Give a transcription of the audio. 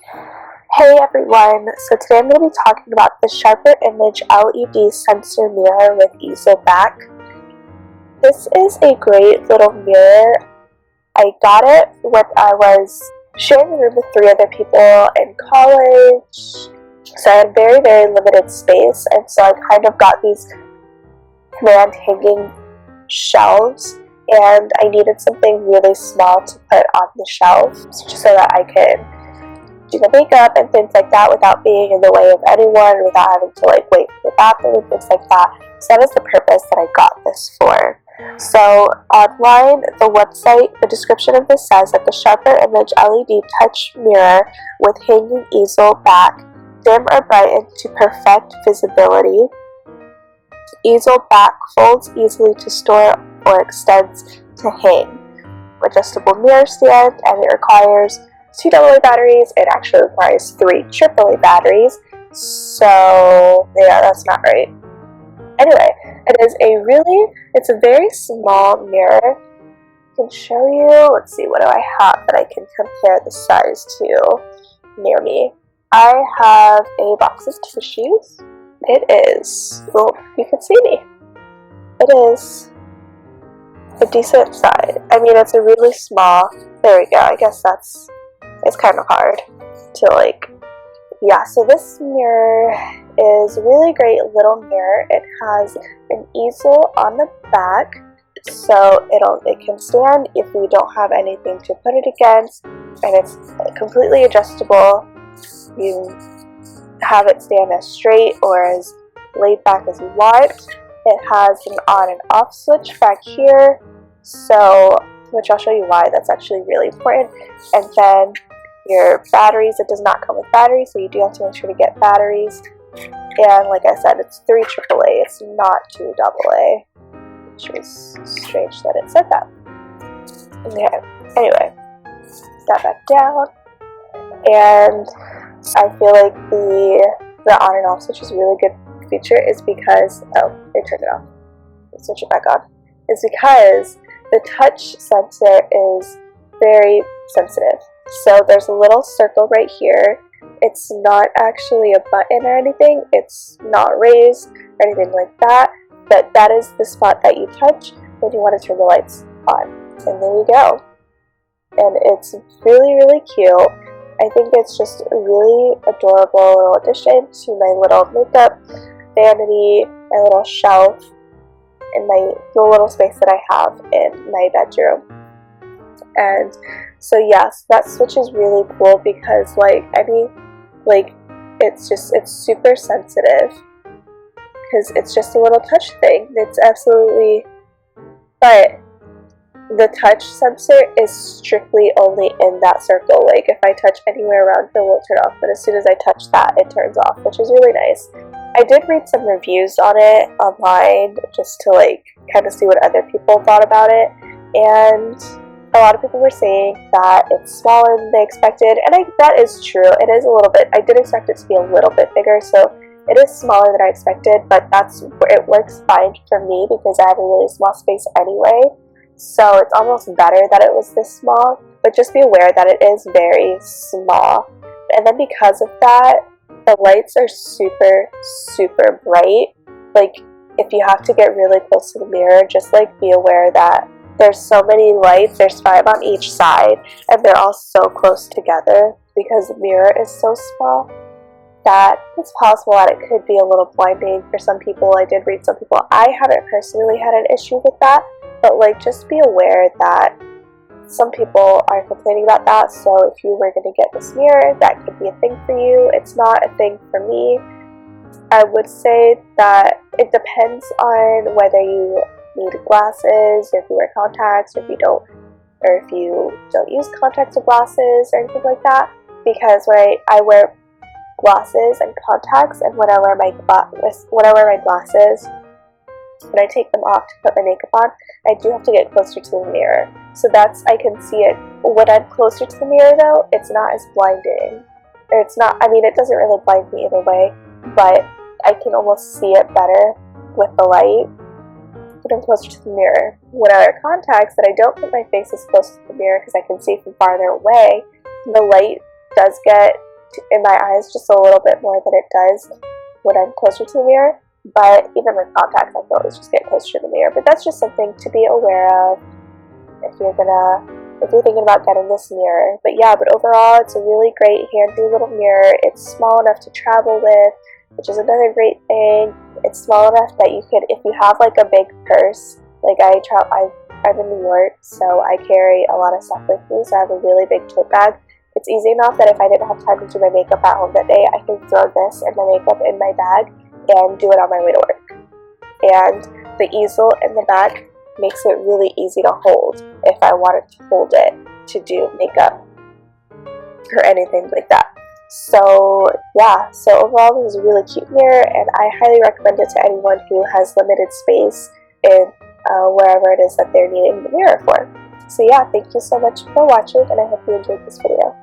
Hey everyone, so today I'm going to be talking about the Sharper Image LED sensor mirror with easel back. This is a great little mirror. I got it when I was sharing a room with 3 other people in college, so I had very limited space, and so I kind of got these command hanging shelves, and I needed something really small to put on the shelf just so that I could do the makeup and things like that without being in the way of anyone, without having to wait for the bathroom and things like that. So that is the purpose that I got this for. So online, the website, the description of this says that the Sharper Image LED touch mirror with hanging easel back, dim or brighten to perfect visibility. Easel back folds easily to store or extends to hang. Adjustable mirror stand, and it requires 2 AA batteries. It actually requires 3 AAA batteries, so yeah, that's not right. Anyway, it's a very small mirror. I can show you, let's see, what do I have that I can compare the size to near me? I have a box of tissues. It is, well, you can see me. It is a decent size. I mean, it's a really small, there we go, I guess it's kind of hard to yeah, so this mirror is a really great little mirror. It has an easel on the back, so it can stand if we don't have anything to put it against, and it's completely adjustable. You have it stand as straight or as laid back as you want. It has an on and off switch back here, which I'll show you why that's actually really important. And then your batteries, it does not come with batteries, so you do have to make sure to get batteries. And like I said, it's 3 AAA, it's not 2 AA, which is strange that it said that. Okay, anyway, that back down, and I feel like the on and off switch is a really good feature is because, oh, they turned it off, let's switch it back on, is because the touch sensor is very sensitive. So there's a little circle right here. It's not actually a button or anything, it's not raised or anything like that, but that is the spot that you touch when you want to turn the lights on. And there you go. And it's really cute. I think it's just a really adorable little addition to my little makeup vanity, my little shelf, and the little space that I have in my bedroom. And so yes, that switch is really cool because it's super sensitive because it's just a little touch thing. It's absolutely, but the touch sensor is strictly only in that circle. Like if I touch anywhere around here, it will turn off, but as soon as I touch that, it turns off, which is really nice. I did read some reviews on it online just to kind of see what other people thought about it, and a lot of people were saying that it's smaller than they expected, and that is true. It is a little bit. I did expect it to be a little bit bigger, so it is smaller than I expected, but it works fine for me because I have a really small space anyway, so it's almost better that it was this small, but just be aware that it is very small. And then because of that, the lights are super bright. If you have to get really close to the mirror, just be aware that there's so many lights, there's 5 on each side, and they're all so close together because the mirror is so small that it's possible that it could be a little blinding for some people. I did read some people. I haven't personally had an issue with that, but just be aware that some people are complaining about that. So if you were going to get this mirror, that could be a thing for you. It's not a thing for me. I would say that it depends on whether you need glasses, or if you wear contacts, or if you don't use contacts or glasses or anything like that. Because I wear glasses and contacts, and when I wear my glasses, when I take them off to put my makeup on, I do have to get closer to the mirror. So I can see it. When I'm closer to the mirror though, it's not as blinding. Or it's not, I mean, it doesn't really blind me either way, but I can almost see it better with the light when I'm closer to the mirror. When I wear contacts, that I don't put my face as close to the mirror because I can see from farther away, the light does get in my eyes just a little bit more than it does when I'm closer to the mirror. But even with contacts, I can always just get closer to the mirror. But that's just something to be aware of if you're thinking about getting this mirror. But yeah, but overall, it's a really great handy little mirror. It's small enough to travel with, which is another great thing. It's small enough that you could, if you have like a big purse, like I'm in New York, so I carry a lot of stuff with me, so I have a really big tote bag. It's easy enough that if I didn't have time to do my makeup at home that day, I can throw this and my makeup in my bag and do it on my way to work. And the easel in the back makes it really easy to hold if I wanted to hold it to do makeup or anything like that. So yeah, so overall this is a really cute mirror, and I highly recommend it to anyone who has limited space in wherever it is that they're needing the mirror for. So yeah, thank you so much for watching, and I hope you enjoyed this video.